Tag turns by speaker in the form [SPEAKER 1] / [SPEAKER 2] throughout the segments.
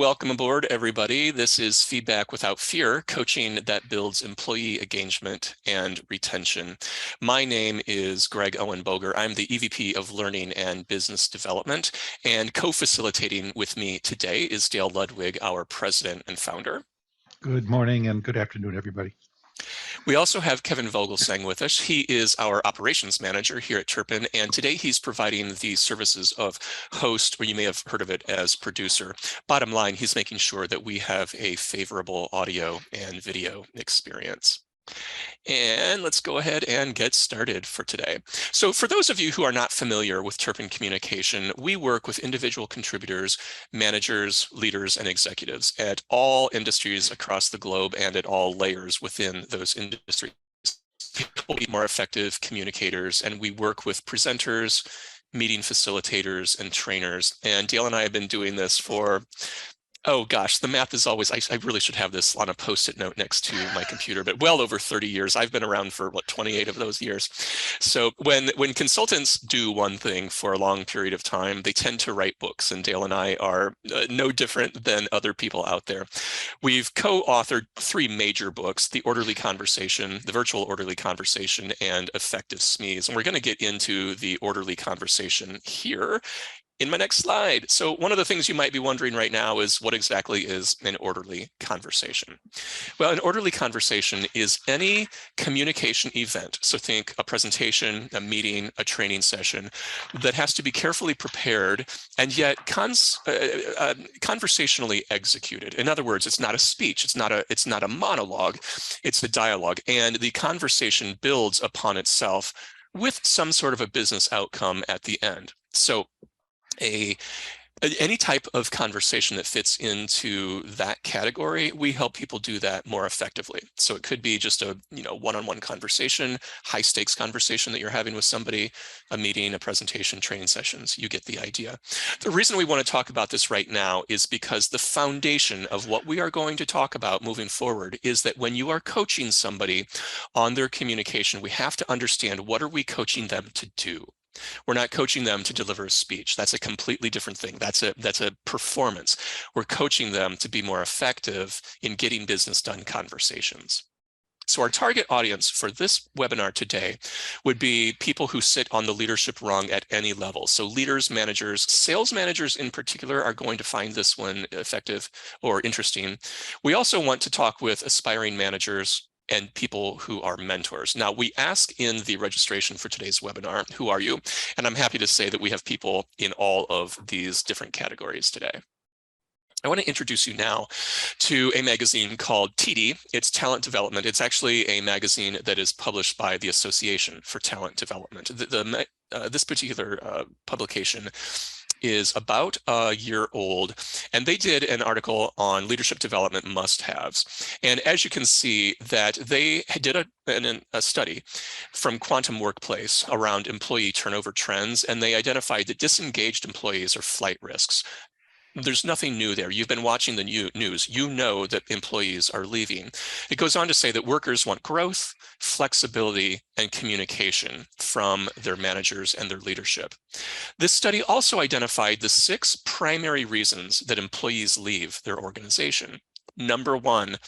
[SPEAKER 1] welcome aboard, everybody. This is Feedback Without Fear, coaching that builds employee engagement and retention. My name is Greg Owen-Boger. I'm the EVP of Learning and Business Development, and co-facilitating with me today is Dale Ludwig, our president and founder.
[SPEAKER 2] Good morning and good afternoon, everybody.
[SPEAKER 1] We also have Kevin Vogelsang with us. He is our operations manager here at Turpin, and today he's providing the services of host, or you may have heard of it as producer. Bottom line, he's making sure that we have a favorable audio and video experience. And let's go ahead and get started for today. So for those of you who are not familiar with Turpin Communication, we work with individual contributors, managers, leaders, and executives at all industries across the globe and at all layers within those industries. People be more effective communicators, and we work with presenters, meeting facilitators, and trainers. And Dale and I have been doing this for oh gosh, the math is always, I really should have this on a post-it note next to my computer, but well over 30 years. I've been around for, 28 of those years. So when consultants do one thing for a long period of time, they tend to write books, and Dale and I are no different than other people out there. We've co-authored 3 major books: The Orderly Conversation, The Virtual Orderly Conversation, and Effective SMEs. And we're going to get into the orderly conversation here in my next slide. So one of the things you might be wondering right now is, what exactly is an orderly conversation? Well, an orderly conversation is any communication event. So think a presentation, a meeting, a training session that has to be carefully prepared and yet conversationally executed. In other words, it's not a speech, it's not a monologue, it's a dialogue, and the conversation builds upon itself with some sort of a business outcome at the end. So any type of conversation that fits into that category, we help people do that more effectively. So it could be just a one-on-one conversation, high stakes conversation that you're having with somebody, a meeting, a presentation, training sessions. You get the idea. The reason we want to talk about this right now is because the foundation of what we are going to talk about moving forward is that when you are coaching somebody on their communication, we have to understand, what are we coaching them to do? We're not coaching them to deliver a speech. That's a completely different thing. That's a performance. We're coaching them to be more effective in getting business done conversations. So our target audience for this webinar today would be people who sit on the leadership rung at any level. So leaders, managers, sales managers in particular are going to find this one effective or interesting. We also want to talk with aspiring managers and people who are mentors. Now, we ask in the registration for today's webinar, who are you? And I'm happy to say that we have people in all of these different categories today. I want to introduce you now to a magazine called TD. It's Talent Development. It's actually a magazine that is published by the Association for Talent Development. This particular publication is about a year old, and they did an article on leadership development must-haves. And as you can see, that they did a study from Quantum Workplace around employee turnover trends, and they identified that disengaged employees are flight risks. There's nothing new there. You've been watching the news. You know that employees are leaving. It goes on to say that workers want growth, flexibility, and communication from their managers and their leadership. This study also identified the 6 primary reasons that employees leave their organization. Number 1,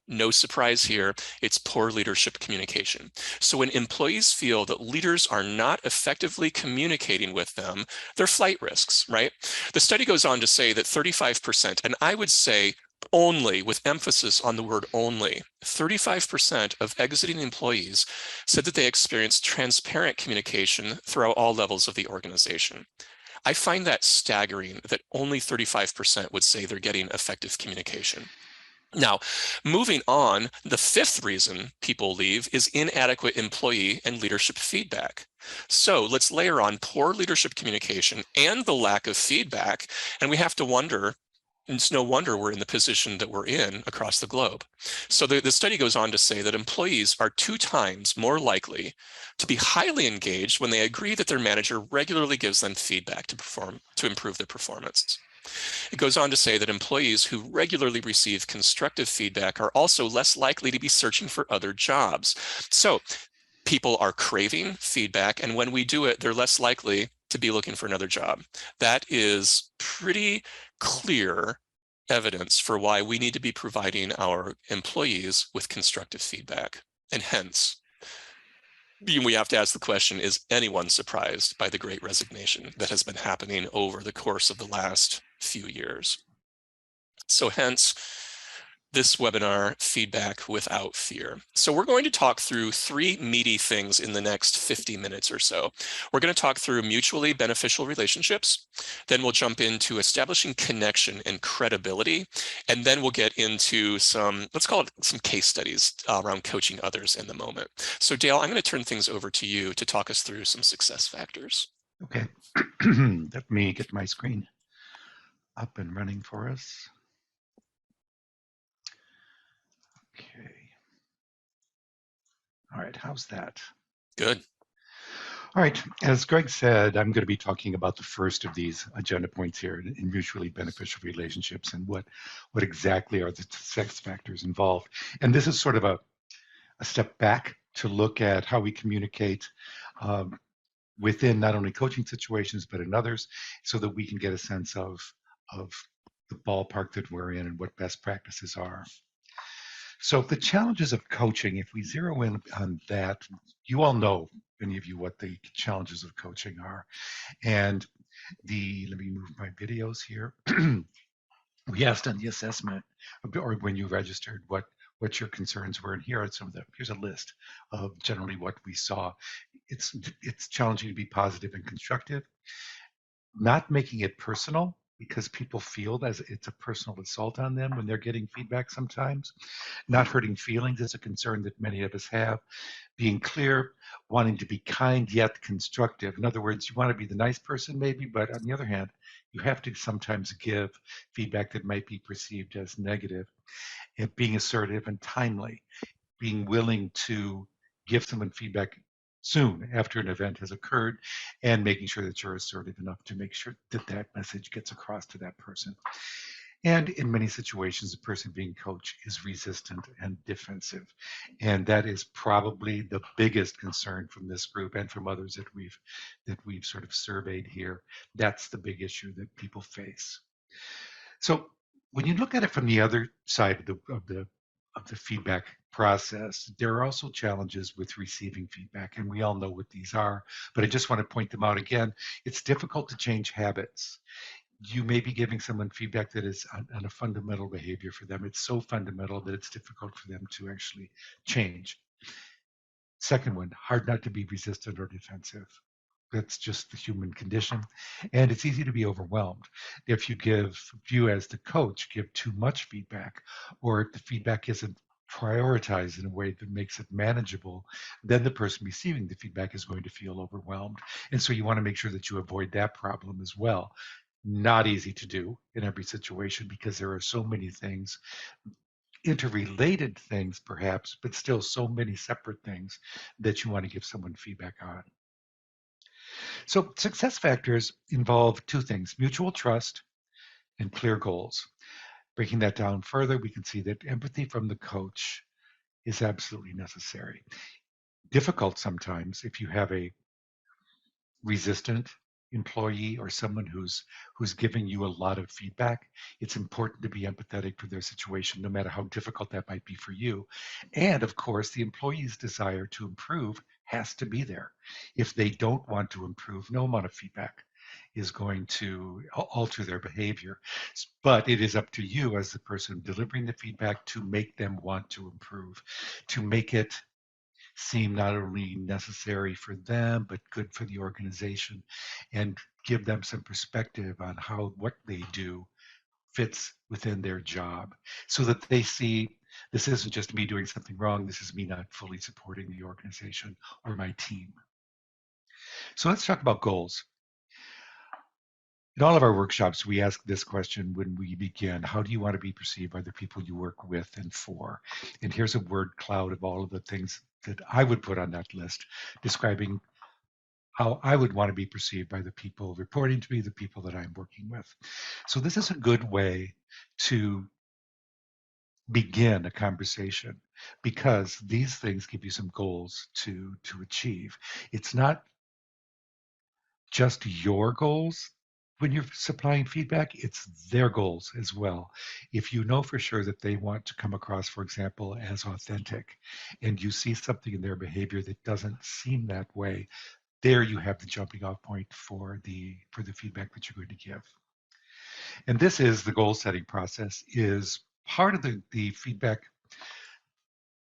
[SPEAKER 1] no surprise here, it's poor leadership communication. So when employees feel that leaders are not effectively communicating with them, they're flight risks, right? The study goes on to say that 35%, and I would say only, with emphasis on the word only, 35% of exiting employees said that they experienced transparent communication throughout all levels of the organization. I find that staggering that only 35% would say they're getting effective communication. Now, moving on, the 5th reason people leave is inadequate employee and leadership feedback. So let's layer on poor leadership communication and the lack of feedback, and we have to wonder, it's no wonder we're in the position that we're in across the globe. So the study goes on to say that employees are 2 times more likely to be highly engaged when they agree that their manager regularly gives them feedback to improve their performance. It goes on to say that employees who regularly receive constructive feedback are also less likely to be searching for other jobs. So people are craving feedback, and when we do it, they're less likely to be looking for another job. That is pretty clear evidence for why we need to be providing our employees with constructive feedback. And hence, we have to ask the question, is anyone surprised by the great resignation that has been happening over the course of the last few years? So hence, this webinar, Feedback Without Fear. So we're going to talk through three meaty things in the next 50 minutes or so. We're going to talk through mutually beneficial relationships. Then we'll jump into establishing connection and credibility. And then we'll get into some, let's call it some case studies around coaching others in the moment. So Dale, I'm going to turn things over to you to talk us through some success factors.
[SPEAKER 2] Okay, let me get my screen up and running for us. Okay. All right, how's that?
[SPEAKER 1] Good.
[SPEAKER 2] All right, as Greg said, I'm going to be talking about the first of these agenda points here in mutually beneficial relationships and what exactly are the success factors involved. And this is sort of a step back to look at how we communicate um, within not only coaching situations, but in others, so that we can get a sense of the ballpark that we're in and what best practices are. So the challenges of coaching, if we zero in on that, you all know, many of you, what the challenges of coaching are. And let me move my videos here. We asked on the assessment, or when you registered, what your concerns were, and here are some of them. Here's a list of generally what we saw. It's challenging to be positive and constructive, not making it personal because people feel as it's a personal assault on them when they're getting feedback sometimes. Not hurting feelings is a concern that many of us have. Being clear, wanting to be kind yet constructive. In other words, you want to be the nice person maybe, but on the other hand, you have to sometimes give feedback that might be perceived as negative. And being assertive and timely, being willing to give someone feedback soon after an event has occurred, and making sure that you're assertive enough to make sure that that message gets across to that person. And in many situations, the person being coached is resistant and defensive. And that is probably the biggest concern from this group and from others that we've sort of surveyed here. That's the big issue that people face. So when you look at it from the other side of the feedback process, there are also challenges with receiving feedback, and we all know what these are, but I just want to point them out again. It's difficult to change habits. You may be giving someone feedback that is on a fundamental behavior for them. It's so fundamental that it's difficult for them to actually change. Second one, hard not to be resistant or defensive. That's just the human condition. And it's easy to be overwhelmed. If you as the coach give too much feedback, or if the feedback isn't prioritized in a way that makes it manageable, then the person receiving the feedback is going to feel overwhelmed. And so you want to make sure that you avoid that problem as well. Not easy to do in every situation because there are so many things, interrelated things perhaps, but still so many separate things that you want to give someone feedback on. So success factors involve two things: mutual trust and clear goals. Breaking that down further, we can see that empathy from the coach is absolutely necessary. Difficult sometimes if you have a resistant employee or someone who's giving you a lot of feedback. It's important to be empathetic for their situation, no matter how difficult that might be for you. And of course, the employee's desire to improve has to be there. If they don't want to improve, no amount of feedback is going to alter their behavior. But it is up to you as the person delivering the feedback to make them want to improve, to make it seem not only necessary for them, but good for the organization, and give them some perspective on how what they do fits within their job, so that they see this isn't just me doing something wrong, this is me not fully supporting the organization or my team. So let's talk about goals. In all of our workshops, we ask this question when we begin: how do you want to be perceived by the people you work with and for? And here's a word cloud of all of the things that I would put on that list, describing how I would want to be perceived by the people reporting to me, the people that I'm working with. So this is a good way to begin a conversation, because these things give you some goals to achieve. It's not just your goals when you're supplying feedback, it's their goals as well. If you know for sure that they want to come across, for example, as authentic, and you see something in their behavior that doesn't seem that way, there you have the jumping off point for the feedback that you're going to give. And this is the goal setting process is part of the feedback.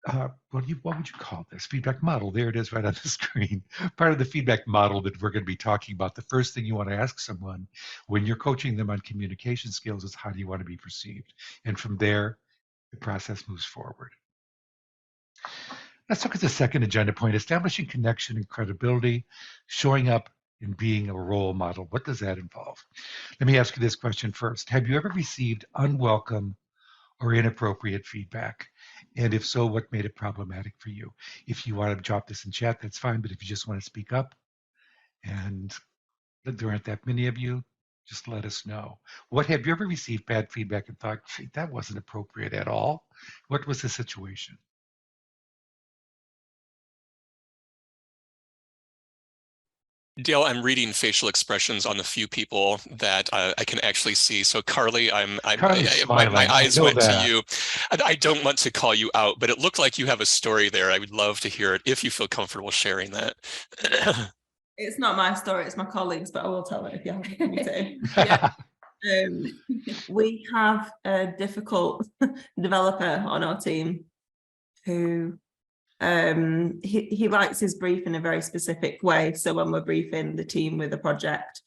[SPEAKER 2] What would you call this? Feedback model. There it is right on the screen. Part of the feedback model that we're going to be talking about. The first thing you want to ask someone when you're coaching them on communication skills is how do you want to be perceived? And from there, the process moves forward. Let's look at the second agenda point, establishing connection and credibility, showing up and being a role model. What does that involve? Let me ask you this question first. Have you ever received unwelcome or inappropriate feedback? And if so, what made it problematic for you? If you want to drop this in chat, that's fine. But if you just want to speak up, and there aren't that many of you, just let us know. What have you ever received bad feedback and thought, gee, that wasn't appropriate at all? What was the situation?
[SPEAKER 1] Dale, I'm reading facial expressions on the few people that I can actually see. So, Carly,
[SPEAKER 2] Carly's
[SPEAKER 1] my
[SPEAKER 2] smiling. I
[SPEAKER 1] eyes
[SPEAKER 2] know
[SPEAKER 1] went to
[SPEAKER 2] that.
[SPEAKER 1] you. I don't want to call you out, but it looked like you have a story there. I would love to hear it if you feel comfortable sharing that.
[SPEAKER 3] It's not my story, it's my colleagues, but I will tell it if you have me to. Yeah. We have a difficult developer on our team who he likes his brief in a very specific way. So when we're briefing the team with a project,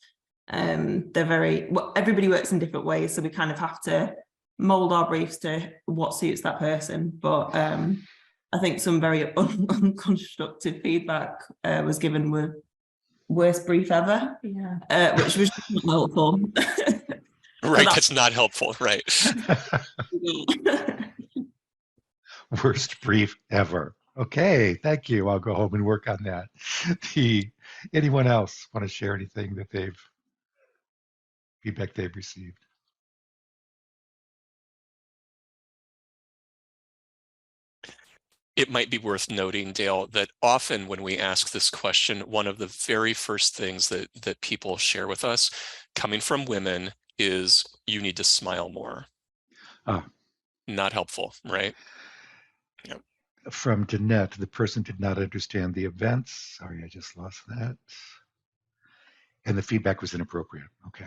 [SPEAKER 3] they're very well, everybody works in different ways, so we kind of have to mold our briefs to what suits that person. But I think some very unconstructive feedback was given with worst brief ever, yeah, which was not helpful.
[SPEAKER 1] Right, that's not helpful, right?
[SPEAKER 2] Worst brief ever. Okay, thank you. I'll go home and work on that. Anyone else want to share anything that feedback they've received?
[SPEAKER 1] It might be worth noting, Dale, that often when we ask this question, one of the very first things that people share with us, coming from women, is you need to smile more. Not helpful, right?
[SPEAKER 2] Yep. From Danette, the person did not understand the events. Sorry, I just lost that. And the feedback was inappropriate. Okay.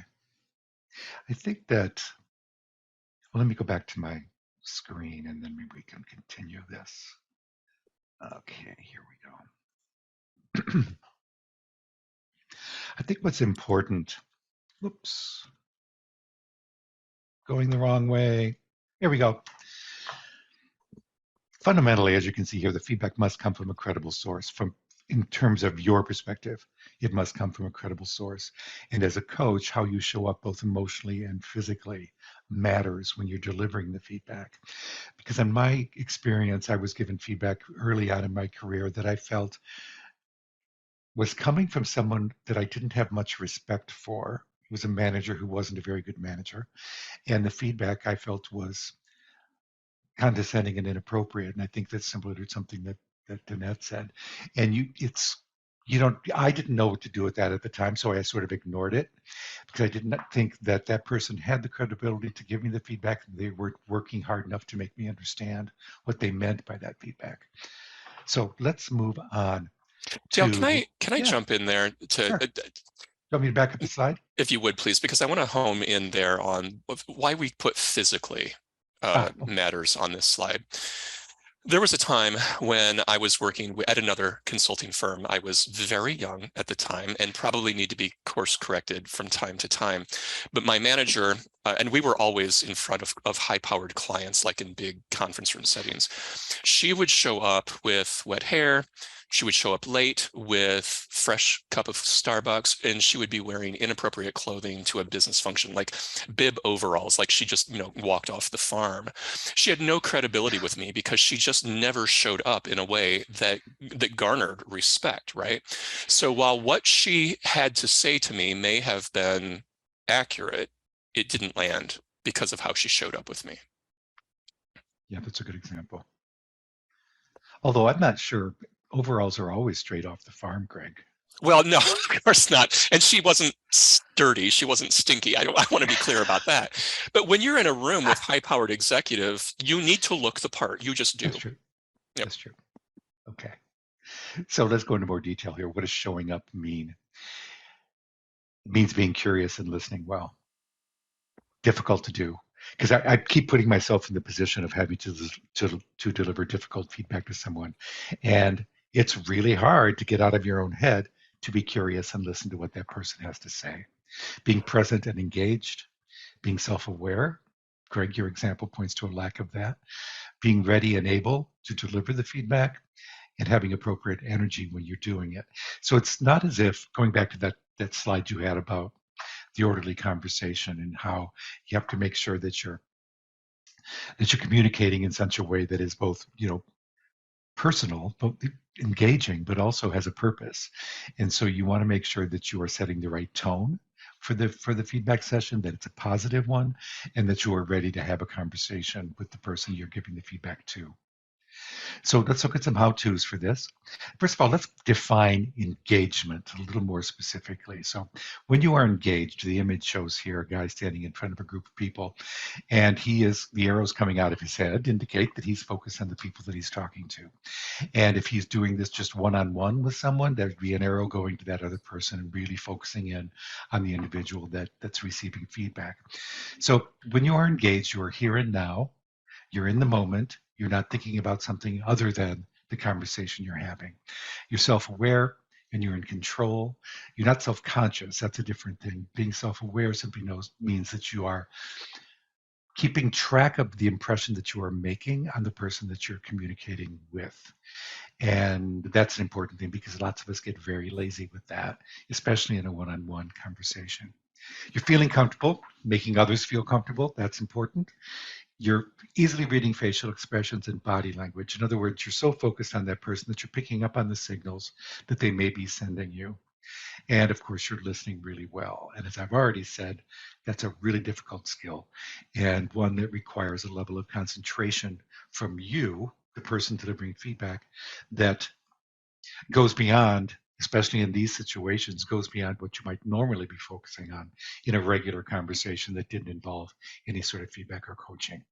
[SPEAKER 2] I think that, well, let me go back to my screen and then maybe we can continue this. Okay, here we go. I think what's important, whoops, going the wrong way. Here we go. Fundamentally, as you can see here, the feedback must come from a credible source. In terms of your perspective, it must come from a credible source. And as a coach, how you show up both emotionally and physically matters when you're delivering the feedback. Because in my experience, I was given feedback early on in my career that I felt was coming from someone that I didn't have much respect for. He was a manager who wasn't a very good manager. And the feedback I felt was condescending and inappropriate. And I think that's similar to something that Danette said. And I didn't know what to do with that at the time, so I sort of ignored it because I did not think that person had the credibility to give me the feedback. They were working hard enough to make me understand what they meant by that feedback. So let's move on.
[SPEAKER 1] Dale, can I jump in there to?
[SPEAKER 2] Sure. You want me to back up the slide?
[SPEAKER 1] If you would, please, because I want to home in there on why we put physically matters on this slide. There was a time when I was working at another consulting firm. I was very young at the time and probably need to be course corrected from time to time. But my manager, and we were always in front of high-powered clients, like in big conference room settings, she would show up with wet hair. She would show up late with fresh cup of Starbucks, and she would be wearing inappropriate clothing to a business function, like bib overalls, like she just, walked off the farm. She had no credibility with me because she just never showed up in a way that garnered respect, right? So while what she had to say to me may have been accurate, it didn't land because of how she showed up with me.
[SPEAKER 2] Yeah, that's a good example. Although I'm not sure overalls are always straight off the farm, Greg.
[SPEAKER 1] Well, no, of course not. And she wasn't sturdy. She wasn't stinky. I want to be clear about that. But when you're in a room with high-powered executive, you need to look the part. You just
[SPEAKER 2] That's
[SPEAKER 1] do.
[SPEAKER 2] true.
[SPEAKER 1] Yep.
[SPEAKER 2] That's true. Okay. So let's go into more detail here. What does showing up mean? It means being curious and listening well. Difficult to do because I keep putting myself in the position of having to deliver difficult feedback to someone, and it's really hard to get out of your own head to be curious and listen to what that person has to say. Being present and engaged, being self-aware. Greg, your example points to a lack of that. Being ready and able to deliver the feedback and having appropriate energy when you're doing it. So it's not as if going back to that slide you had about the orderly conversation and how you have to make sure that you're communicating in such a way that is both personal but engaging but also has a purpose. And so you want to make sure that you are setting the right tone for the feedback session, that it's a positive one, and that you are ready to have a conversation with the person you're giving the feedback to. So let's look at some how-tos for this. First of all, let's define engagement a little more specifically. So when you are engaged, the image shows here a guy standing in front of a group of people, and the arrows coming out of his head indicate that he's focused on the people that he's talking to. And if he's doing this just one-on-one with someone, there'd be an arrow going to that other person and really focusing in on the individual that's receiving feedback. So when you are engaged, you are here and now. You're in the moment. You're not thinking about something other than the conversation you're having. You're self-aware and you're in control. You're not self-conscious. That's a different thing. Being self-aware simply means that you are keeping track of the impression that you are making on the person that you're communicating with. And that's an important thing because lots of us get very lazy with that, especially in a one-on-one conversation. You're feeling comfortable, making others feel comfortable. That's important. You're easily reading facial expressions and body language. In other words, you're so focused on that person that you're picking up on the signals that they may be sending you. And of course, you're listening really well. And as I've already said, that's a really difficult skill and one that requires a level of concentration from you, the person delivering feedback, that goes beyond, especially in these situations, goes beyond what you might normally be focusing on in a regular conversation that didn't involve any sort of feedback or coaching.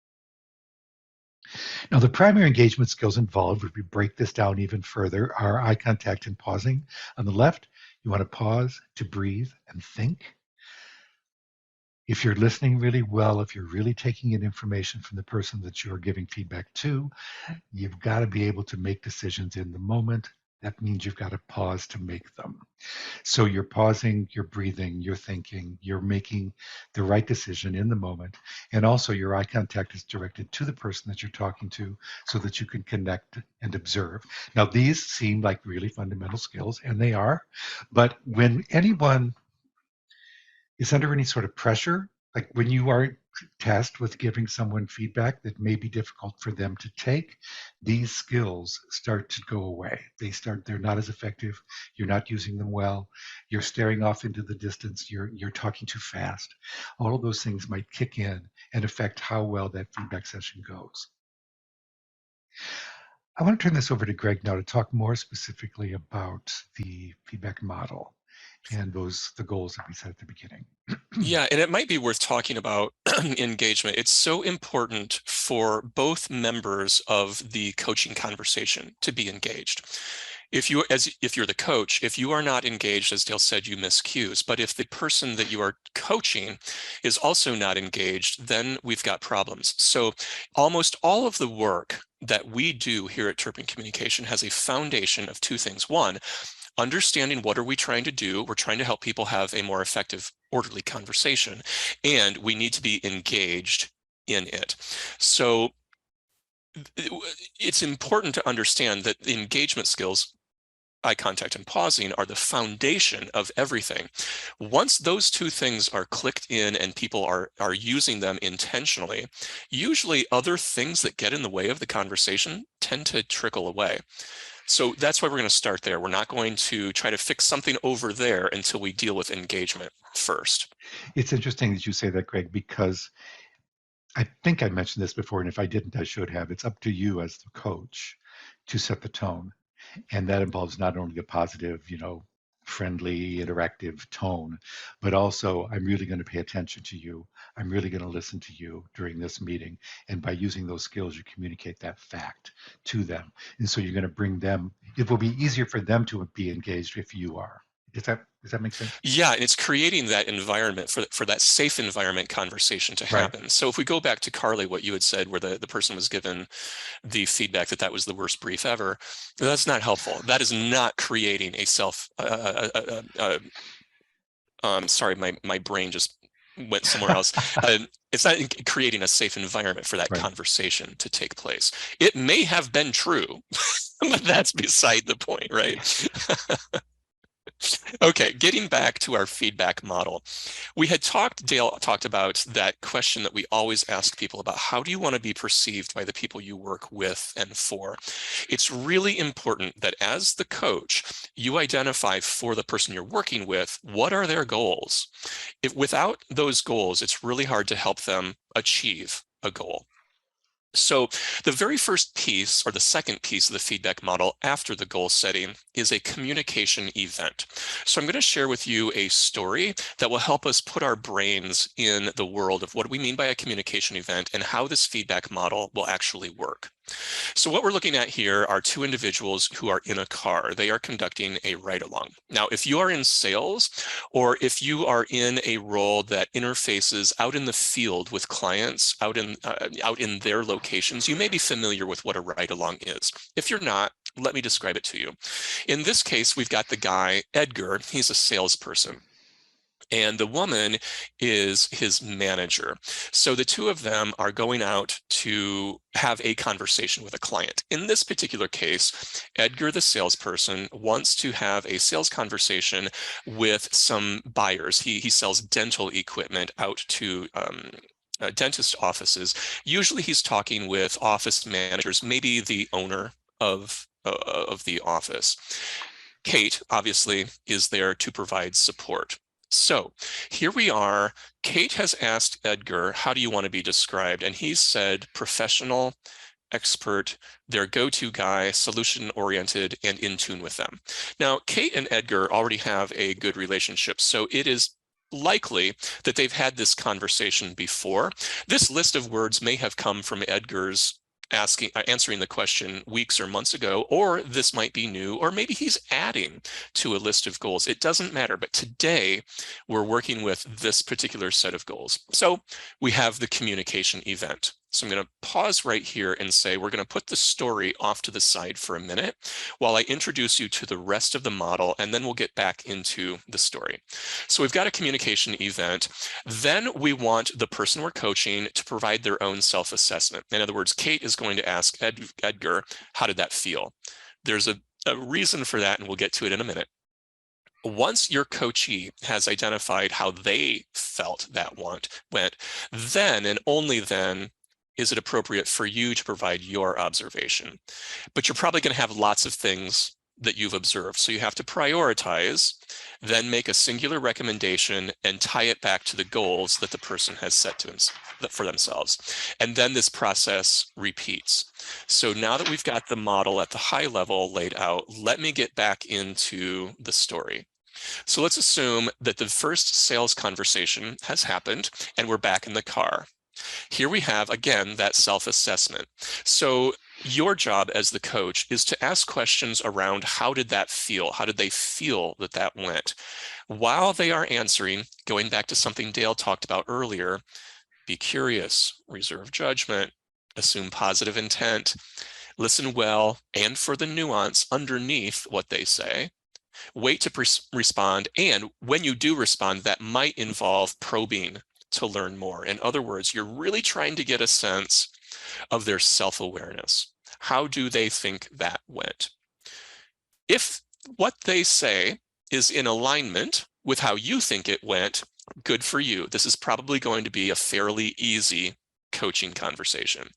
[SPEAKER 2] Now, the primary engagement skills involved, if we break this down even further, are eye contact and pausing. On the left, you want to pause to breathe and think. If you're listening really well, if you're really taking in information from the person that you're giving feedback to, you've got to be able to make decisions in the moment. That means you've got to pause to make them. So you're pausing, you're breathing, you're thinking, you're making the right decision in the moment. And also your eye contact is directed to the person that you're talking to so that you can connect and observe. Now, these seem like really fundamental skills, and they are. But when anyone is under any sort of pressure, like when you are tasked with giving someone feedback that may be difficult for them to take, these skills start to go away. They're not as effective. You're not using them well. You're staring off into the distance. You're talking too fast. All of those things might kick in and affect how well that feedback session goes. I want to turn this over to Greg now to talk more specifically about the feedback model and the goals that we set at the beginning.
[SPEAKER 1] Yeah, and it might be worth talking about engagement. It's so important for both members of the coaching conversation to be engaged. If you're the coach, if you are not engaged, as Dale said, you miss cues. But if the person that you are coaching is also not engaged, then we've got problems. So almost all of the work that we do here at Turpin Communication has a foundation of two things. One, understanding what are we trying to do. We're trying to help people have a more effective, orderly conversation, and we need to be engaged in it. So it's important to understand that the engagement skills, eye contact and pausing, are the foundation of everything. Once those two things are clicked in and people are using them intentionally, usually other things that get in the way of the conversation tend to trickle away. So that's why we're going to start there. We're not going to try to fix something over there until we deal with engagement first.
[SPEAKER 2] It's interesting that you say that, Greg, because I think I mentioned this before, and if I didn't, I should have. It's up to you as the coach to set the tone. And that involves not only a positive, friendly, interactive tone, but also I'm really going to pay attention to you. I'm really going to listen to you during this meeting. And by using those skills, you communicate that fact to them. And so you're going to bring them, it will be easier for them to be engaged if you are. Does that make sense?
[SPEAKER 1] Yeah, and it's creating that environment for that safe environment conversation to
[SPEAKER 2] Right.
[SPEAKER 1] happen. So if we go back to Carly, what you had said, where the person was given the feedback that that was the worst brief ever, that's not helpful. That is not creating a sorry, my brain just went somewhere else. It's not creating a safe environment for that
[SPEAKER 2] Right.
[SPEAKER 1] conversation to take place. It may have been true, but that's beside the point, right? Okay, getting back to our feedback model. Dale talked about that question that we always ask people about: how do you want to be perceived by the people you work with and for? It's really important that as the coach, you identify for the person you're working with, what are their goals? Without those goals, it's really hard to help them achieve a goal. So the very first piece, or the second piece of the feedback model after the goal setting, is a communication event. So I'm going to share with you a story that will help us put our brains in the world of what we mean by a communication event and how this feedback model will actually work. So what we're looking at here are two individuals who are in a car. They are conducting a ride-along. Now, if you are in sales, or if you are in a role that interfaces out in the field with clients, out in their locations, you may be familiar with what a ride-along is. If you're not, let me describe it to you. In this case, we've got the guy, Edgar. He's a salesperson, and the woman is his manager. So the two of them are going out to have a conversation with a client. In this particular case, Edgar, the salesperson, wants to have a sales conversation with some buyers. He sells dental equipment out to dentist offices. Usually he's talking with office managers, maybe the owner of the office. Kate, obviously, is there to provide support. So here we are. Kate has asked Edgar, how do you want to be described? And he said professional, expert, their go-to guy, solution-oriented, and in tune with them. Now, Kate and Edgar already have a good relationship, so it is likely that they've had this conversation before. This list of words may have come from Edgar's answering the question weeks or months ago, or this might be new, or maybe he's adding to a list of goals. It doesn't matter, but today we're working with this particular set of goals. So we have the communication event. So I'm going to pause right here and say we're going to put the story off to the side for a minute while I introduce you to the rest of the model, and then we'll get back into the story. So we've got a communication event. Then we want the person we're coaching to provide their own self-assessment. In other words, Kate is going to ask Edgar, how did that feel? There's a reason for that, and we'll get to it in a minute. Once your coachee has identified how they felt that went, then and only then is it appropriate for you to provide your observation. But you're probably going to have lots of things that you've observed. So you have to prioritize, then make a singular recommendation and tie it back to the goals that the person has set for themselves. And then this process repeats. So now that we've got the model at the high level laid out, let me get back into the story. So let's assume that the first sales conversation has happened and we're back in the car. Here we have, again, that self-assessment. So your job as the coach is to ask questions around how did that feel? How did they feel that that went? While they are answering, going back to something Dale talked about earlier, be curious, reserve judgment, assume positive intent, listen well, and for the nuance underneath what they say. Wait to respond, and when you do respond, that might involve probing to learn more. In other words, you're really trying to get a sense of their self-awareness. How do they think that went? If what they say is in alignment with how you think it went, good for you. This is probably going to be a fairly easy coaching conversation.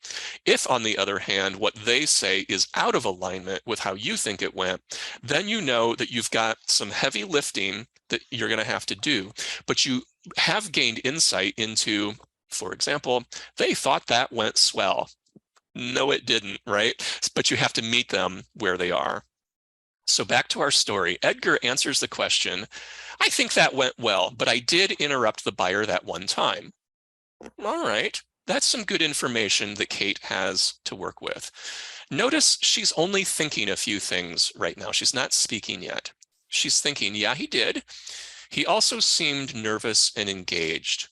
[SPEAKER 1] If, on the other hand, what they say is out of alignment with how you think it went, then you know that you've got some heavy lifting that you're going to have to do, but you have gained insight into, for example, they thought that went swell. No, it didn't, right? But you have to meet them where they are. So back to our story, Edgar answers the question, I think that went well, but I did interrupt the buyer that one time. All right, that's some good information that Kate has to work with. Notice she's only thinking a few things right now. She's not speaking yet. She's thinking, yeah, he did. He also seemed nervous and engaged.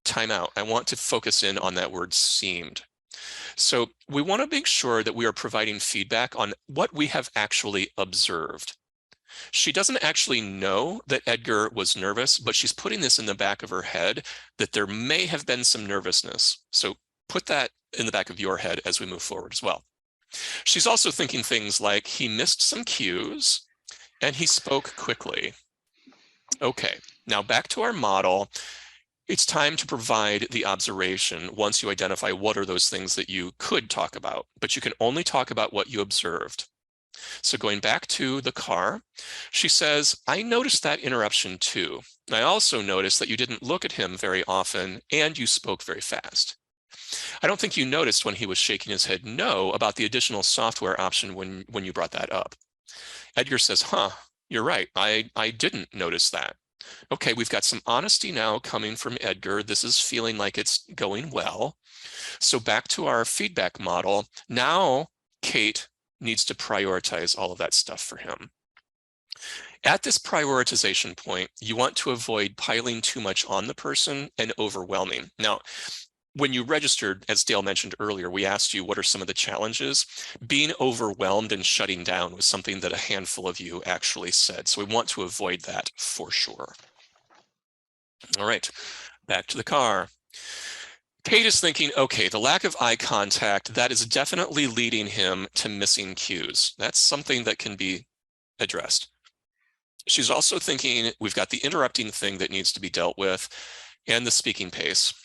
[SPEAKER 1] Time out. I want to focus in on that word seemed. So we want to make sure that we are providing feedback on what we have actually observed. She doesn't actually know that Edgar was nervous, but she's putting this in the back of her head that there may have been some nervousness. So put that in the back of your head as we move forward as well. She's also thinking things like he missed some cues and he spoke quickly. Okay, now back to our model. It's time to provide the observation once you identify what are those things that you could talk about, but you can only talk about what you observed. So going back to the car, she says, I noticed that interruption too. I also noticed that you didn't look at him very often and you spoke very fast. I don't think you noticed when he was shaking his head no about the additional software option when you brought that up. Edgar says, huh, you're right. I didn't notice that. Okay, we've got some honesty now coming from Edgar. This is feeling like it's going well. So back to our feedback model. Now, Kate needs to prioritize all of that stuff for him. At this prioritization point, you want to avoid piling too much on the person and overwhelming. Now, when you registered, as Dale mentioned earlier, we asked you what are some of the challenges. Being overwhelmed and shutting down was something that a handful of you actually said. So we want to avoid that for sure. All right, back to the car. Kate is thinking, okay, the lack of eye contact, that is definitely leading him to missing cues. That's something that can be addressed. She's also thinking, we've got the interrupting thing that needs to be dealt with and the speaking pace.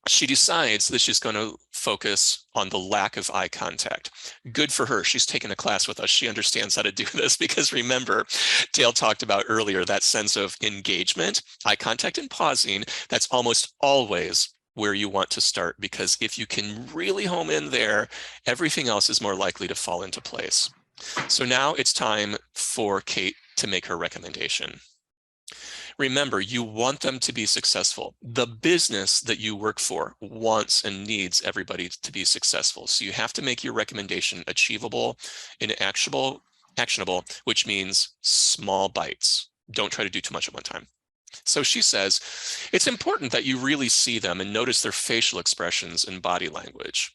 [SPEAKER 1] She decides that she's going to focus on the lack of eye contact. Good for her. She's taken a class with us. She understands how to do this because remember, Dale talked about earlier that sense of engagement, eye contact and pausing. That's almost always where you want to start, because if you can really home in there, everything else is more likely to fall into place. So now it's time for Kate to make her recommendation. Remember, you want them to be successful. The business that you work for wants and needs everybody to be successful. So you have to make your recommendation achievable and actionable, which means small bites. Don't try to do too much at one time. So she says, it's important that you really see them and notice their facial expressions and body language.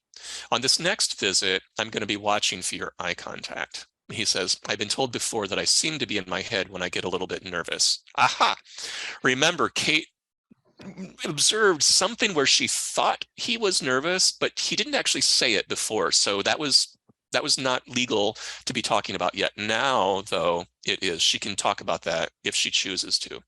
[SPEAKER 1] On this next visit, I'm going to be watching for your eye contact. He says, I've been told before that I seem to be in my head when I get a little bit nervous. Aha! Remember, Kate observed something where she thought he was nervous, but he didn't actually say it before. So that was not legal to be talking about yet. Now, though, it is. She can talk about that if she chooses to.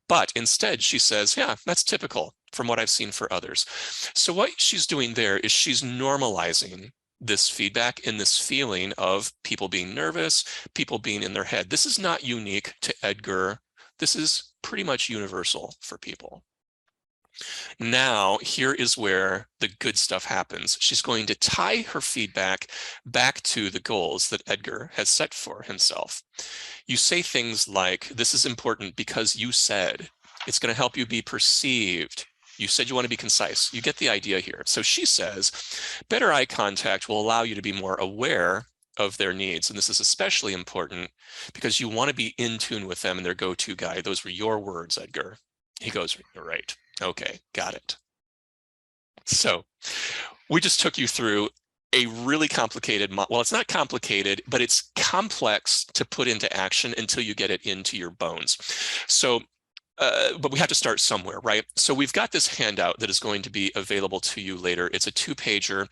[SPEAKER 1] But instead, she says, yeah, that's typical from what I've seen for others. So what she's doing there is she's normalizing this feedback and this feeling of people being nervous, people being in their head. This is not unique to Edgar. This is pretty much universal for people. Now, here is where the good stuff happens. She's going to tie her feedback back to the goals that Edgar has set for himself. You say things like, this is important because you said. It's going to help you be perceived. You said you want to be concise. You get the idea here. So she says, better eye contact will allow you to be more aware of their needs. And this is especially important because you want to be in tune with them and their go-to guy. Those were your words, Edgar. He goes, right. Okay, got it. So we just took you through a really complicated, well, it's not complicated, but it's complex to put into action until you get it into your bones. So but we have to start somewhere, right? So we've got this handout that is going to be available to you later. It's a 2-pager.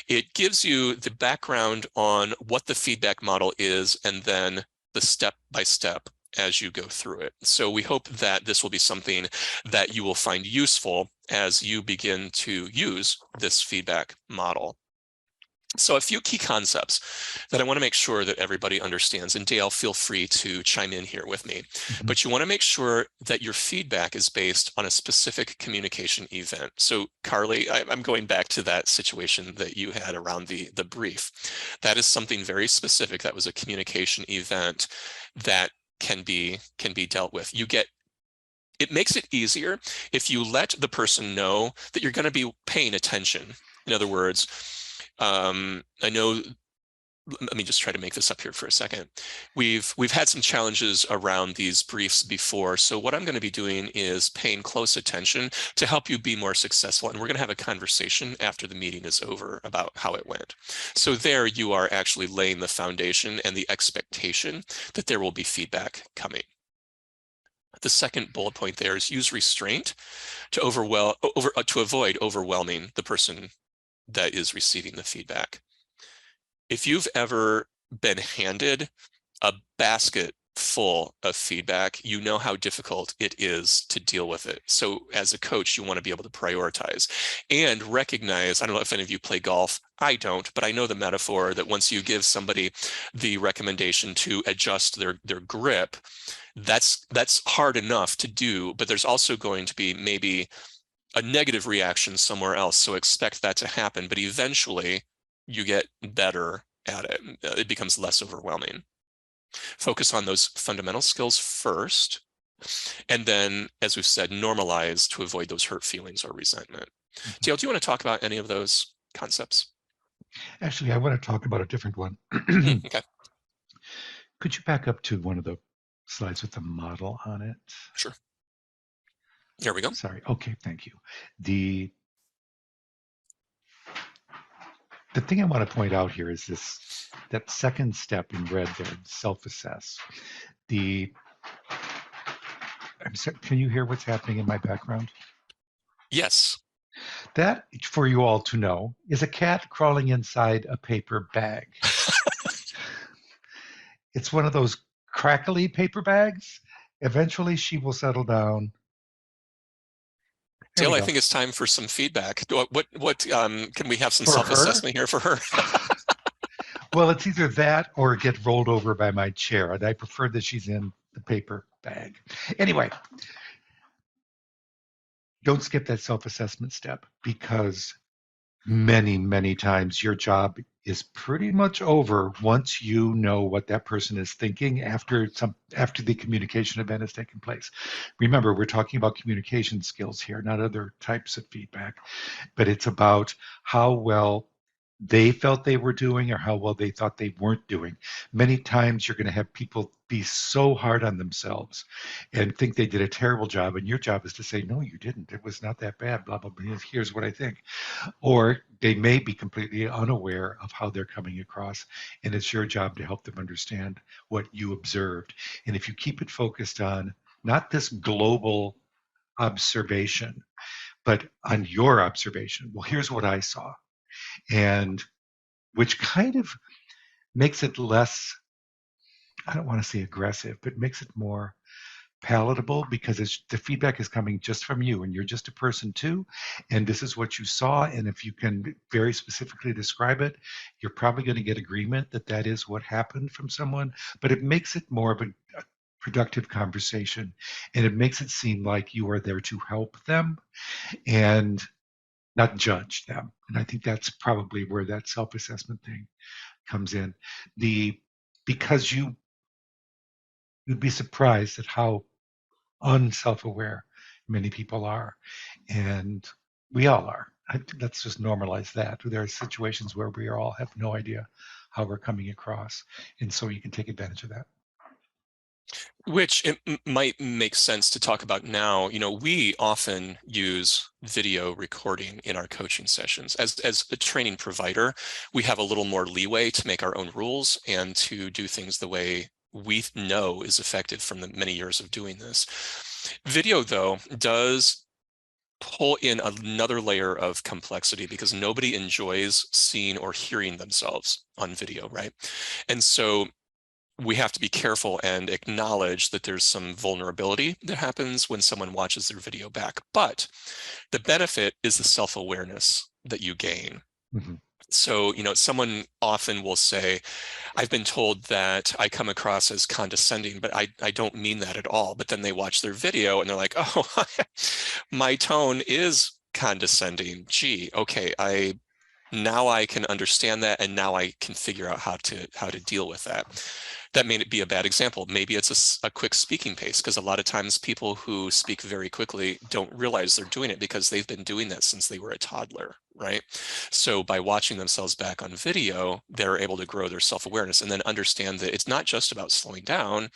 [SPEAKER 1] It gives you the background on what the feedback model is and then the step-by-step as you go through it. So we hope that this will be something that you will find useful as you begin to use this feedback model. So a few key concepts that I want to make sure that everybody understands, and Dale, feel free to chime in here with me, but you want to make sure that your feedback is based on a specific communication event. So Carly, I'm going back to that situation that you had around the brief. That is something very specific. That was a communication event that can be dealt with. It makes it easier if you let the person know that you're going to be paying attention. In other words, I know, let me just try to make this up here for a second. We've had some challenges around these briefs before. So what I'm going to be doing is paying close attention to help you be more successful. And we're going to have a conversation after the meeting is over about how it went. So there you are actually laying the foundation and the expectation that there will be feedback coming. The second bullet point there is use restraint to avoid overwhelming the person that is receiving the feedback. If you've ever been handed a basket full of feedback, you know how difficult it is to deal with it. So as a coach, you want to be able to prioritize and recognize, I don't know if any of you play golf, I don't, but I know the metaphor that once you give somebody the recommendation to adjust their grip, that's hard enough to do, but there's also going to be maybe a negative reaction somewhere else. So expect that to happen, but eventually you get better at it. It becomes less overwhelming. Focus on those fundamental skills first. And then, as we've said, normalize to avoid those hurt feelings or resentment. Dale, do you want to talk about any of those concepts?
[SPEAKER 2] Actually, I want to talk about a different one.
[SPEAKER 1] Okay.
[SPEAKER 2] Could you back up to one of the slides with the model on it?
[SPEAKER 1] Sure. There we go.
[SPEAKER 2] Sorry. Okay, thank you. The thing I want to point out here is that second step in red there, self-assess. I'm sorry, can you hear what's happening in my background?
[SPEAKER 1] Yes.
[SPEAKER 2] That, for you all to know, is a cat crawling inside a paper bag. It's one of those crackly paper bags. Eventually she will settle down.
[SPEAKER 1] Dale, I think it's time for some feedback. What can we have some
[SPEAKER 2] For
[SPEAKER 1] self-assessment here for her?
[SPEAKER 2] Well, it's either that or get rolled over by my chair, and I prefer that she's in the paper bag. Anyway, don't skip that self-assessment step, because many times your job is pretty much over once you know what that person is thinking after the communication event has taken place. Remember, we're talking about communication skills here, not other types of feedback, but it's about how well they felt they were doing or how well they thought they weren't doing. Many times you're going to have people be so hard on themselves and think they did a terrible job, and your job is to say, no, you didn't. It was not that bad, blah, blah, blah. Here's what I think. Or they may be completely unaware of how they're coming across, and it's your job to help them understand what you observed. And if you keep it focused on not this global observation, but on your observation, well, here's what I saw. And which kind of makes it less, I don't want to say aggressive, but makes it more palatable, because the feedback is coming just from you, and you're just a person too, and this is what you saw. And if you can very specifically describe it, you're probably going to get agreement that that is what happened from someone, but it makes it more of a productive conversation, and it makes it seem like you are there to help them and not judge them. And I think that's probably where that self-assessment thing comes in. Because you'd be surprised at how unself-aware many people are, and we all are. Let's just normalize that. There are situations where we all have no idea how we're coming across, and so you can take advantage of that.
[SPEAKER 1] Which it might make sense to talk about now. We often use video recording in our coaching sessions. As a training provider, we have a little more leeway to make our own rules and to do things the way we know is effective from the many years of doing this. Video, though, does pull in another layer of complexity, because nobody enjoys seeing or hearing themselves on video, right? And so we have to be careful and acknowledge that there's some vulnerability that happens when someone watches their video back. But the benefit is the self-awareness that you gain.
[SPEAKER 2] Mm-hmm.
[SPEAKER 1] So, someone often will say, I've been told that I come across as condescending, but I don't mean that at all. But then they watch their video and they're like, oh, my tone is condescending. Gee, okay, now I can understand that, and now I can figure out how to deal with that. That may be a bad example. Maybe it's a quick speaking pace, because a lot of times people who speak very quickly don't realize they're doing it because they've been doing that since they were a toddler, right? So by watching themselves back on video, they're able to grow their self-awareness and then understand that it's not just about slowing down,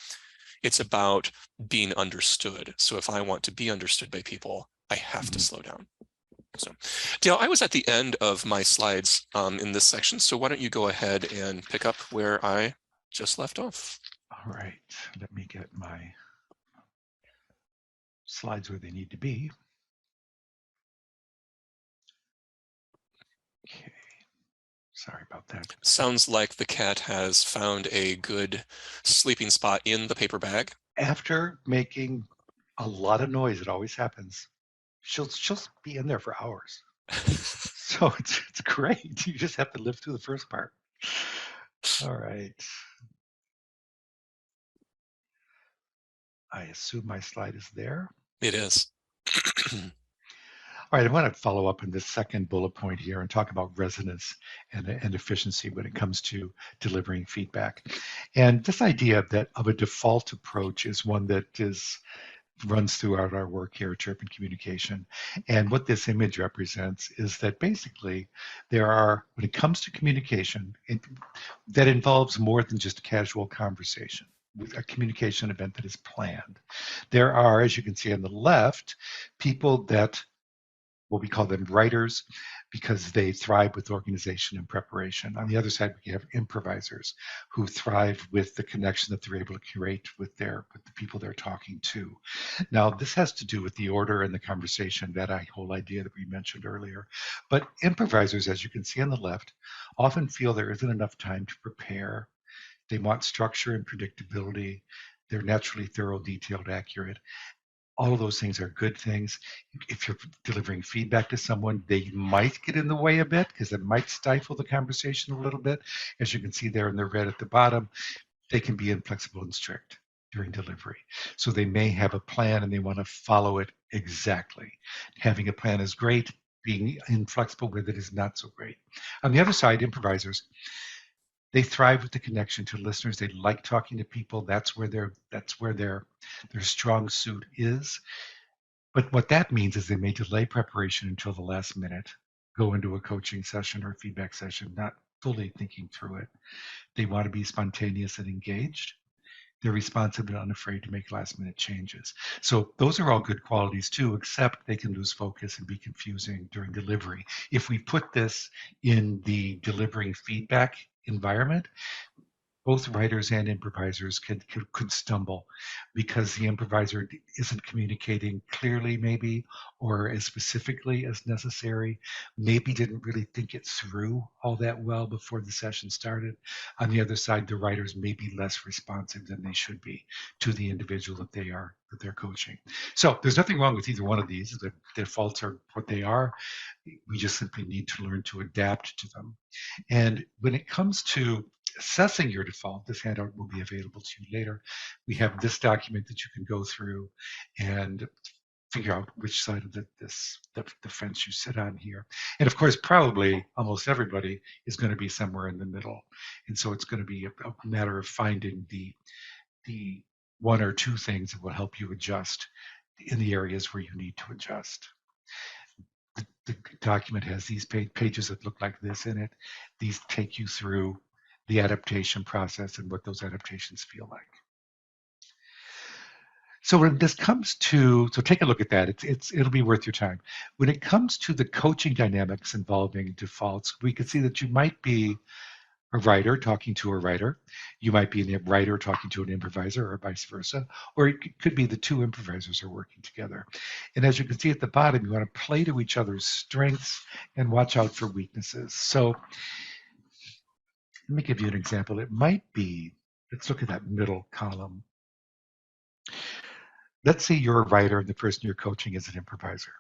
[SPEAKER 1] it's about being understood. So if I want to be understood by people, I have to slow down. So, Dale, I was at the end of my slides in this section, so why don't you go ahead and pick up where I just left off.
[SPEAKER 2] All right, let me get my slides where they need to be. Okay, sorry about that.
[SPEAKER 1] Sounds like the cat has found a good sleeping spot in the paper bag.
[SPEAKER 2] After making a lot of noise, it always happens, she'll be in there for hours. So it's great. You just have to live through the first part. All right. I assume my slide is there.
[SPEAKER 1] It is.
[SPEAKER 2] All right, I want to follow up on this second bullet point here and talk about resonance and efficiency when it comes to delivering feedback. And this idea that of a default approach is one that runs throughout our work here at Chirpin Communication. And what this image represents is that basically when it comes to communication, that involves more than just casual conversation, with a communication event that is planned. There are, as you can see on the left, people that, well, we call them writers because they thrive with organization and preparation. On the other side, we have improvisers who thrive with the connection that they're able to create with the people they're talking to. Now, this has to do with the order and the conversation, that whole idea that we mentioned earlier. But improvisers, as you can see on the left, often feel there isn't enough time to prepare. They want structure and predictability. They're naturally thorough, detailed, accurate. All of those things are good things. If you're delivering feedback to someone, they might get in the way a bit because it might stifle the conversation a little bit. As you can see there in the red at the bottom, they can be inflexible and strict during delivery. So they may have a plan and they want to follow it exactly. Having a plan is great. Being inflexible with it is not so great. On the other side, improvisers, they thrive with the connection to listeners. They like talking to people. That's where their strong suit is. But what that means is they may delay preparation until the last minute, go into a coaching session or feedback session, not fully thinking through it. They want to be spontaneous and engaged. They're responsive and unafraid to make last minute changes. So those are all good qualities too, except they can lose focus and be confusing during delivery. If we put this in the delivering feedback environment, both writers and improvisers could stumble because the improviser isn't communicating clearly, maybe, or as specifically as necessary, maybe didn't really think it through all that well before the session started. On the other side, the writers may be less responsive than they should be to the individual that they're coaching. So there's nothing wrong with either one of these. The defaults are what they are. We just simply need to learn to adapt to them. And when it comes to assessing your default, this handout will be available to you later. We have this document that you can go through and figure out which side of the fence you sit on here. And of course, probably almost everybody is going to be somewhere in the middle. And so it's going to be a matter of finding the one or two things that will help you adjust in the areas where you need to adjust. The document has these pages that look like this in it. These take you through the adaptation process and what those adaptations feel like. So when this comes to, so take a look at that. It'll be worth your time. When it comes to the coaching dynamics involving defaults, we can see that you might be a writer talking to a writer. You might be a writer talking to an improviser, or vice versa. Or it could be the two improvisers are working together. And as you can see at the bottom, you want to play to each other's strengths and watch out for weaknesses. So let me give you an example. It might be, let's look at that middle column. Let's say you're a writer and the person you're coaching is an improviser.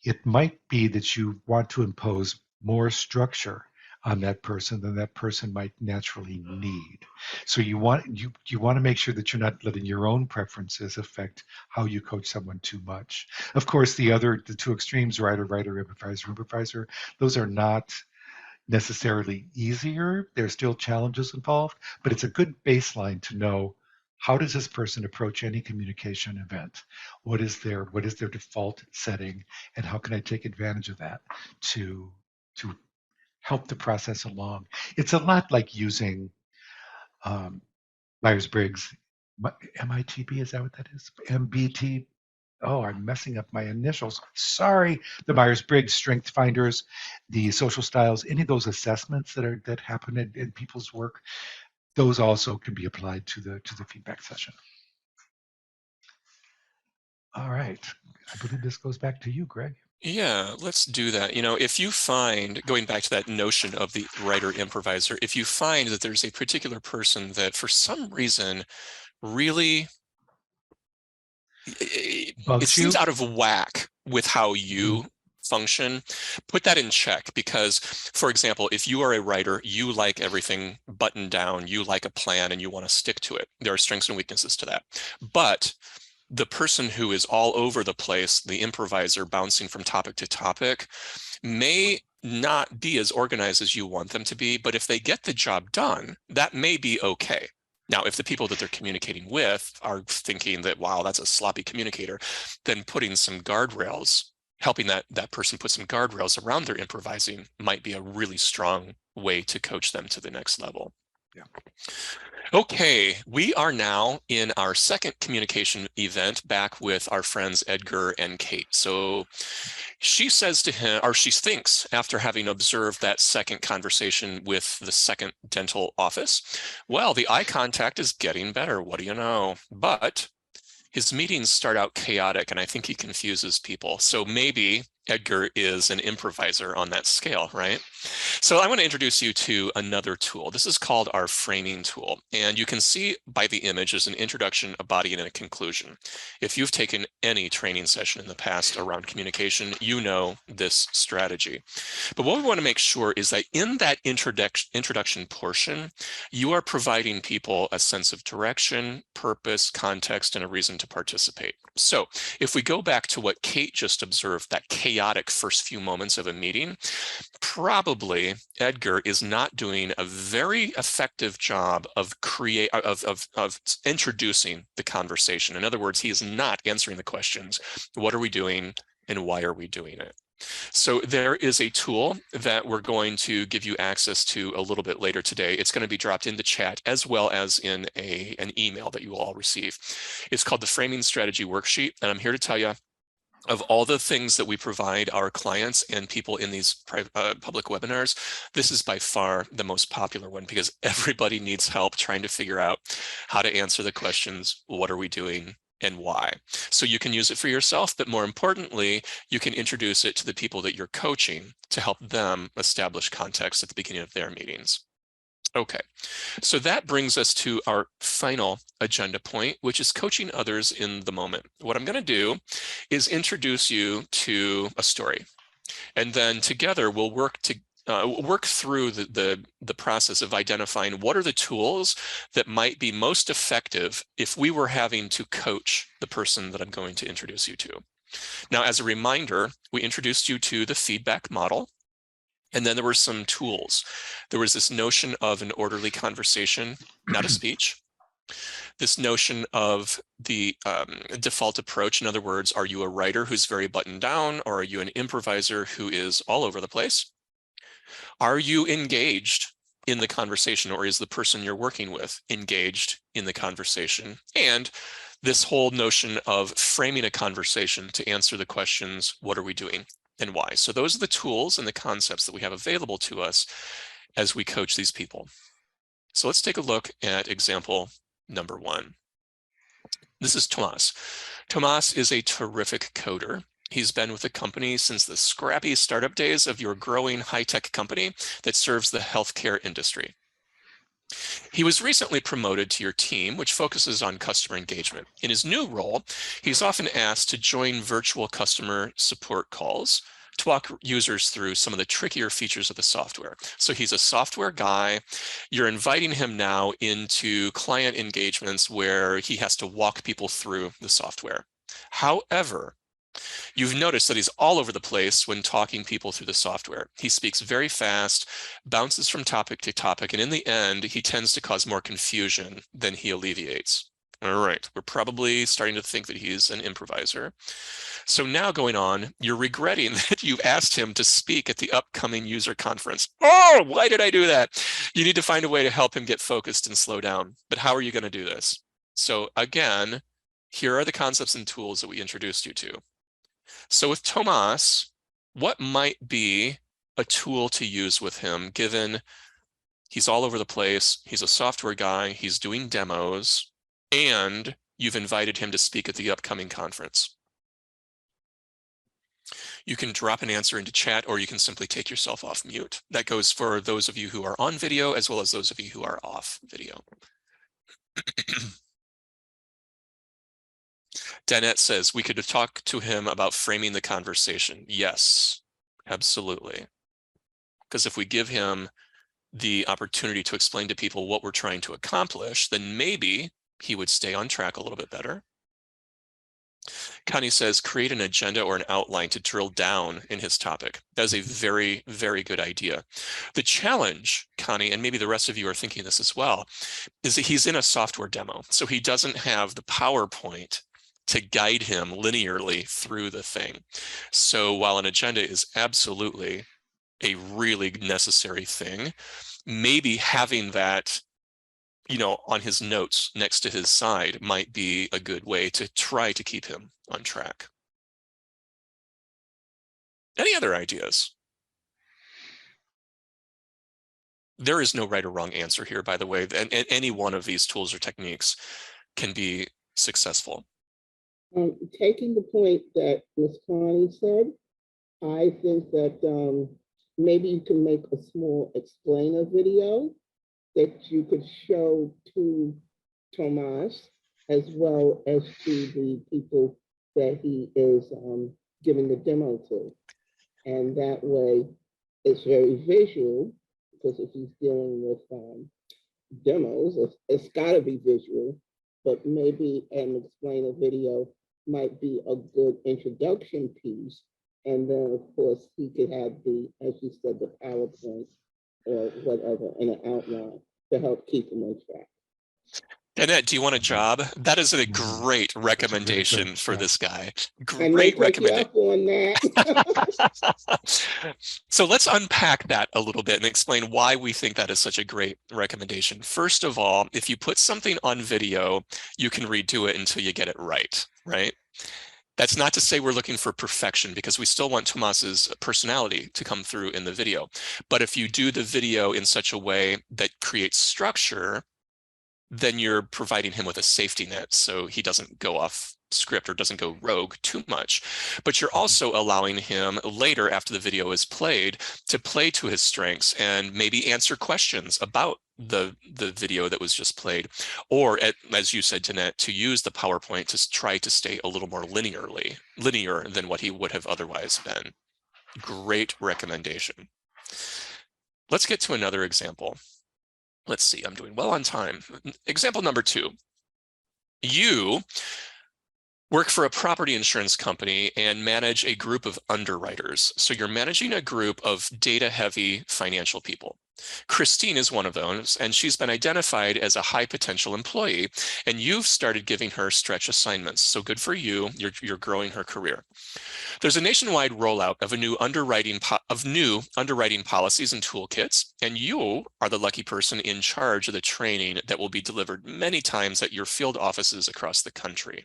[SPEAKER 2] It might be that you want to impose more structure on that person than that person might naturally need. So you want to make sure that you're not letting your own preferences affect how you coach someone too much. Of course, the two extremes, writer, improviser, those are not necessarily easier. There's still challenges involved, but it's a good baseline to know, how does this person approach any communication event? What is their default setting, and how can I take advantage of that to to help the process along? It's a lot like using um, Myers-Briggs, MITB, is that what that is? MBT. Oh, I'm messing up my initials. Sorry. The Myers-Briggs Strength Finders, the social styles, any of those assessments that happen in people's work, those also can be applied to the feedback session. All right. I believe this goes back to you, Greg.
[SPEAKER 1] Yeah, let's do that. If you find, going back to that notion of the writer improviser, if you find that there's a particular person that for some reason really it
[SPEAKER 2] Bugs you?
[SPEAKER 1] seems out of whack with how you function, put that in check. Because, for example, if you are a writer, you like everything buttoned down, you like a plan, and you want to stick to it. There are strengths and weaknesses to that. But the person who is all over the place, the improviser bouncing from topic to topic, may not be as organized as you want them to be, but if they get the job done, that may be okay. Now, if the people that they're communicating with are thinking that, wow, that's a sloppy communicator, then putting some guardrails, helping that person put some guardrails around their improvising might be a really strong way to coach them to the next level.
[SPEAKER 2] Yeah.
[SPEAKER 1] Okay, we are now in our second communication event back with our friends Edgar and Kate. So she says to him, or she thinks after having observed that second conversation with the second dental office, well, the eye contact is getting better. What do you know? But his meetings start out chaotic, and I think he confuses people. So maybe Edgar is an improviser on that scale, right? So I want to introduce you to another tool. This is called our framing tool. And you can see by the image, there's an introduction, a body, and a conclusion. If you've taken any training session in the past around communication, you know this strategy. But what we want to make sure is that in that introduction portion, you are providing people a sense of direction, purpose, context, and a reason to participate. So if we go back to what Kate just observed, that chaotic first few moments of a meeting, probably Edgar is not doing a very effective job of introducing the conversation. In other words, he is not answering the questions. What are we doing and why are we doing it? So there is a tool that we're going to give you access to a little bit later today. It's going to be dropped in the chat as well as in an email that you will all receive. It's called the Framing Strategy Worksheet, and I'm here to tell you, of all the things that we provide our clients and people in these public webinars, this is by far the most popular one because everybody needs help trying to figure out how to answer the questions, what are we doing, and why. So you can use it for yourself, but more importantly, you can introduce it to the people that you're coaching to help them establish context at the beginning of their meetings. Okay, so that brings us to our final agenda point, which is coaching others in the moment. What I'm going to do is introduce you to a story, and then together we'll work through the process of identifying what are the tools that might be most effective if we were having to coach the person that I'm going to introduce you to. Now, as a reminder, we introduced you to the feedback model. And then there were some tools. There was this notion of an orderly conversation, not a speech. This notion of the default approach. In other words, are you a writer who's very buttoned down, or are you an improviser who is all over the place? Are you engaged in the conversation, or is the person you're working with engaged in the conversation? And this whole notion of framing a conversation to answer the questions, what are we doing? And why? So those are the tools and the concepts that we have available to us as we coach these people. So let's take a look at example number 1. This is Tomas. Tomas is a terrific coder. He's been with the company since the scrappy startup days of your growing high-tech company that serves the healthcare industry. He was recently promoted to your team, which focuses on customer engagement. In his new role, he's often asked to join virtual customer support calls to walk users through some of the trickier features of the software. So he's a software guy. You're inviting him now into client engagements where he has to walk people through the software. However, you've noticed that he's all over the place when talking people through the software. He speaks very fast, bounces from topic to topic, and in the end, he tends to cause more confusion than he alleviates. All right, we're probably starting to think that he's an improviser. So now going on, you're regretting that you've asked him to speak at the upcoming user conference. Oh, why did I do that? You need to find a way to help him get focused and slow down. But how are you going to do this? So again, here are the concepts and tools that we introduced you to. So with Tomas, what might be a tool to use with him, given he's all over the place, he's a software guy, he's doing demos, and you've invited him to speak at the upcoming conference? You can drop an answer into chat, or you can simply take yourself off mute. That goes for those of you who are on video, as well as those of you who are off video. Danette says, we could talk to him about framing the conversation. Yes, absolutely. Because if we give him the opportunity to explain to people what we're trying to accomplish, then maybe he would stay on track a little bit better. Connie says, create an agenda or an outline to drill down in his topic. That is a very, very good idea. The challenge, Connie, and maybe the rest of you are thinking this as well, is that he's in a software demo. So he doesn't have the PowerPoint to guide him linearly through the thing. So while an agenda is absolutely a really necessary thing, maybe having that, you know, on his notes next to his side might be a good way to try to keep him on track. Any other ideas? There is no right or wrong answer here, by the way, and any one of these tools or techniques can be successful.
[SPEAKER 4] Taking the point that Ms. Connie said, I think that maybe you can make a small explainer video that you could show to Tomas as well as to the people that he is giving the demo to. And that way it's very visual, because if he's dealing with demos, it's gotta be visual, but maybe an explainer video might be a good introduction piece. And then of course he could have the, as you said, the PowerPoint or whatever in an outline to help keep him on track.
[SPEAKER 1] Annette, do you want a job? That is a great recommendation for this guy.
[SPEAKER 4] Great recommendation. On
[SPEAKER 1] that. So let's unpack that a little bit and explain why we think that is such a great recommendation. First of all, if you put something on video, you can redo it until you get it right, right? That's not to say we're looking for perfection, because we still want Tomas's personality to come through in the video. But if you do the video in such a way that creates structure, then you're providing him with a safety net so he doesn't go off script or doesn't go rogue too much. But you're also allowing him later, after the video is played, to play to his strengths and maybe answer questions about the video that was just played. Or, as you said, Danette, to use the PowerPoint to try to stay a little more linear than what he would have otherwise been. Great recommendation. Let's get to another example. Let's see, I'm doing well on time. Example number 2. You work for a property insurance company and manage a group of underwriters. So you're managing a group of data-heavy financial people. Christine is one of those, and she's been identified as a high potential employee, and you've started giving her stretch assignments. So good for you, you're growing her career. There's a nationwide rollout of new underwriting policies and toolkits, and you are the lucky person in charge of the training that will be delivered many times at your field offices across the country.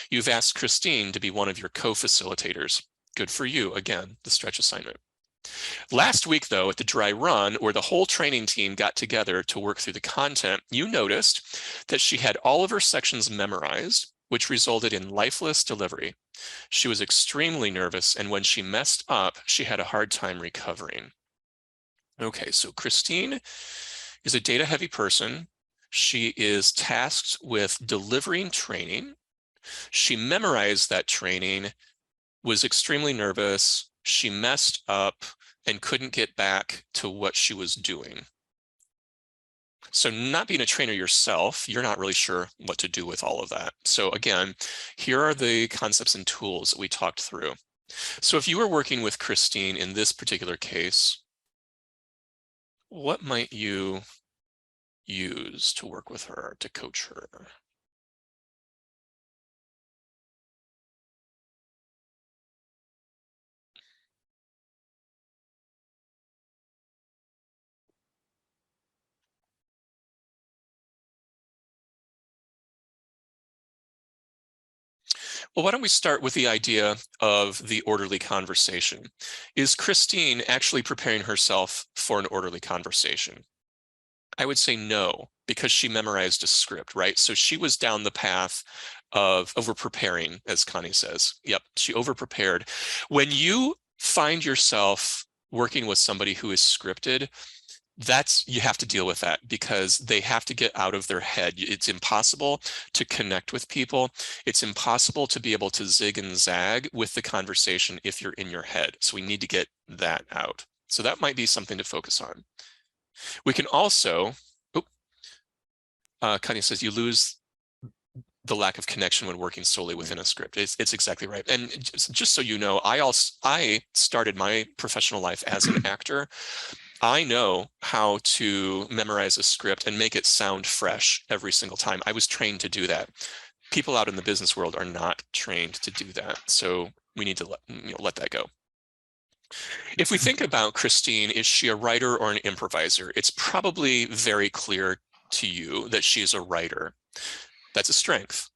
[SPEAKER 1] You've asked Christine to be one of your co-facilitators. Good for you, again, the stretch assignment. Last week, though, at the dry run, where the whole training team got together to work through the content, you noticed that she had all of her sections memorized, which resulted in lifeless delivery. She was extremely nervous, and when she messed up, she had a hard time recovering. Okay, so Christine is a data-heavy person. She is tasked with delivering training. She memorized that training, was extremely nervous. she messed up and couldn't get back to what she was doing. So not being a trainer yourself, you're not really sure what to do with all of that. So again, here are the concepts and tools that we talked through. So if you were working with Christine in this particular case, what might you use to work with her, to coach her? Well, why don't we start with the idea of the orderly conversation? Is Christine actually preparing herself for an orderly conversation? I would say no, because she memorized a script, right? So she was down the path of over-preparing, as Connie says. Yep, she over-prepared. When you find yourself working with somebody who is scripted, you have to deal with that because they have to get out of their head. It's impossible to connect with people. It's impossible to be able to zig and zag with the conversation if you're in your head. So we need to get that out. So that might be something to focus on. We can also, Kanye says you lose the lack of connection when working solely within a script. It's exactly right. And just so you know, I started my professional life as an actor. I know how to memorize a script and make it sound fresh every single time. I was trained to do that. People out in the business world are not trained to do that. So we need to let that go. If we think about Christine, is she a writer or an improviser? It's probably very clear to you that she is a writer. That's a strength.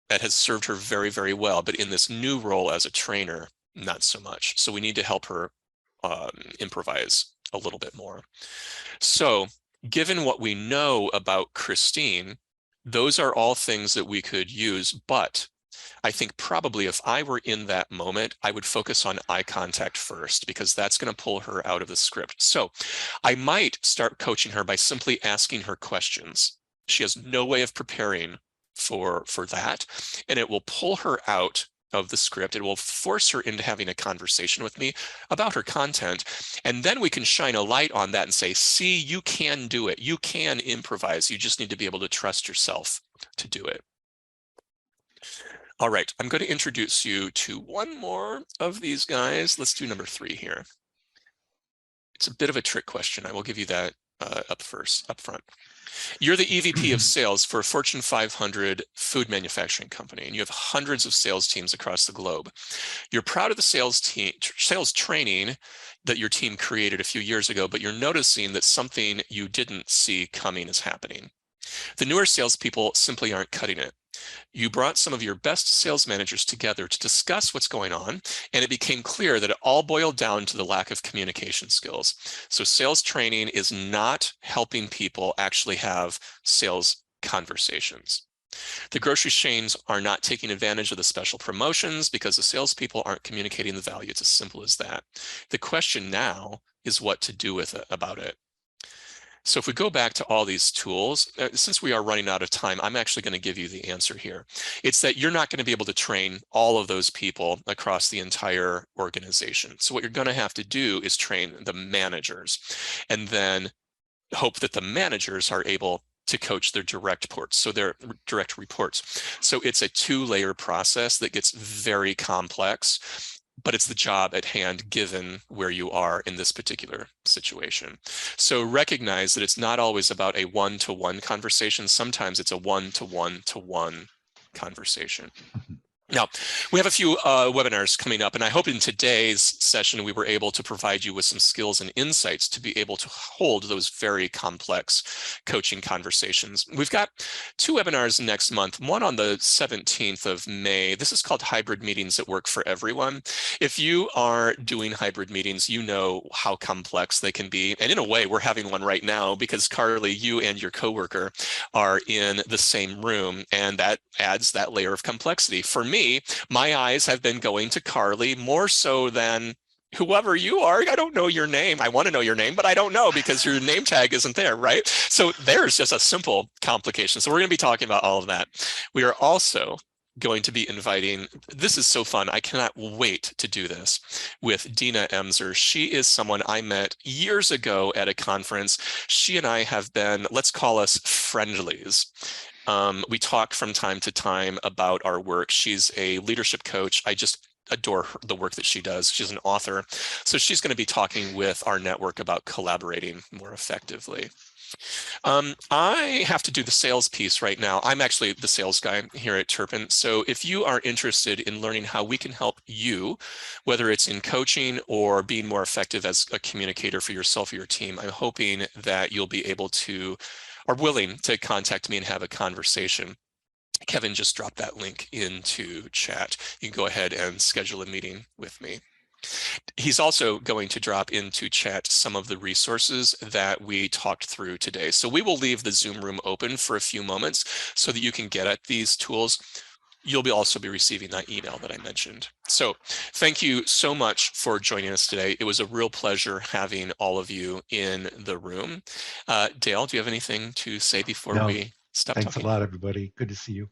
[SPEAKER 1] That has served her very, very well. But in this new role as a trainer, not so much. So we need to help her improvise a little bit more. So given what we know about Christine, those are all things that we could use. But I think probably if I were in that moment, I would focus on eye contact first, because that's going to pull her out of the script. So I might start coaching her by simply asking her questions. She has no way of preparing for that, and it will pull her out of the script. It will force her into having a conversation with me about her content. And then we can shine a light on that and say, see, you can do it. You can improvise. You just need to be able to trust yourself to do it. All right, I'm going to introduce you to one more of these guys. Let's do number 3 here. It's a bit of a trick question. I will give you that up front. You're the EVP of sales for a Fortune 500 food manufacturing company, and you have hundreds of sales teams across the globe. You're proud of the sales training that your team created a few years ago, but you're noticing that something you didn't see coming is happening. The newer salespeople simply aren't cutting it. You brought some of your best sales managers together to discuss what's going on, and it became clear that it all boiled down to the lack of communication skills. So sales training is not helping people actually have sales conversations. The grocery chains are not taking advantage of the special promotions because the salespeople aren't communicating the value. It's as simple as that. The question now is what to do about it. So if we go back to all these tools, since we are running out of time, I'm actually going to give you the answer here. It's that you're not going to be able to train all of those people across the entire organization. So what you're going to have to do is train the managers, and then hope that the managers are able to coach their direct reports. So it's a 2-layer process that gets very complex, but it's the job at hand given where you are in this particular situation. So recognize that it's not always about a one-to-one conversation. Sometimes it's a one-to-one-to-one conversation. Now, we have a few webinars coming up, and I hope in today's session we were able to provide you with some skills and insights to be able to hold those very complex coaching conversations. We've got 2 webinars next month, one on the 17th of May. This is called Hybrid Meetings That Work for Everyone. If you are doing hybrid meetings, you know how complex they can be. And in a way, we're having one right now because Carly, you and your coworker are in the same room, and that adds that layer of complexity. For me, my eyes have been going to Carly more so than whoever you are. I don't know your name. I want to know your name, but I don't know because your name tag isn't there, right? So there's just a simple complication. So we're going to be talking about all of that. We are also going to be inviting, this is so fun, I cannot wait to do this, with Dina Emser. She is someone I met years ago at a conference. She and I have been, let's call us friendlies. We talk from time to time about our work. She's a leadership coach. I just adore the work that she does. She's an author. So she's going to be talking with our network about collaborating more effectively. I have to do the sales piece right now. I'm actually the sales guy here at Turpin. So if you are interested in learning how we can help you, whether it's in coaching or being more effective as a communicator for yourself or your team, I'm hoping that you'll be able to, or willing to contact me and have a conversation. Kevin just dropped that link into chat. You can go ahead and schedule a meeting with me. He's also going to drop into chat some of the resources that we talked through today. So we will leave the Zoom room open for a few moments so that you can get at these tools. You'll also be receiving that email that I mentioned. So thank you so much for joining us today. It was a real pleasure having all of you in the room. Dale, do you have anything to say before we stop
[SPEAKER 2] Thanks
[SPEAKER 1] talking?
[SPEAKER 2] a lot, everybody. Good to see you.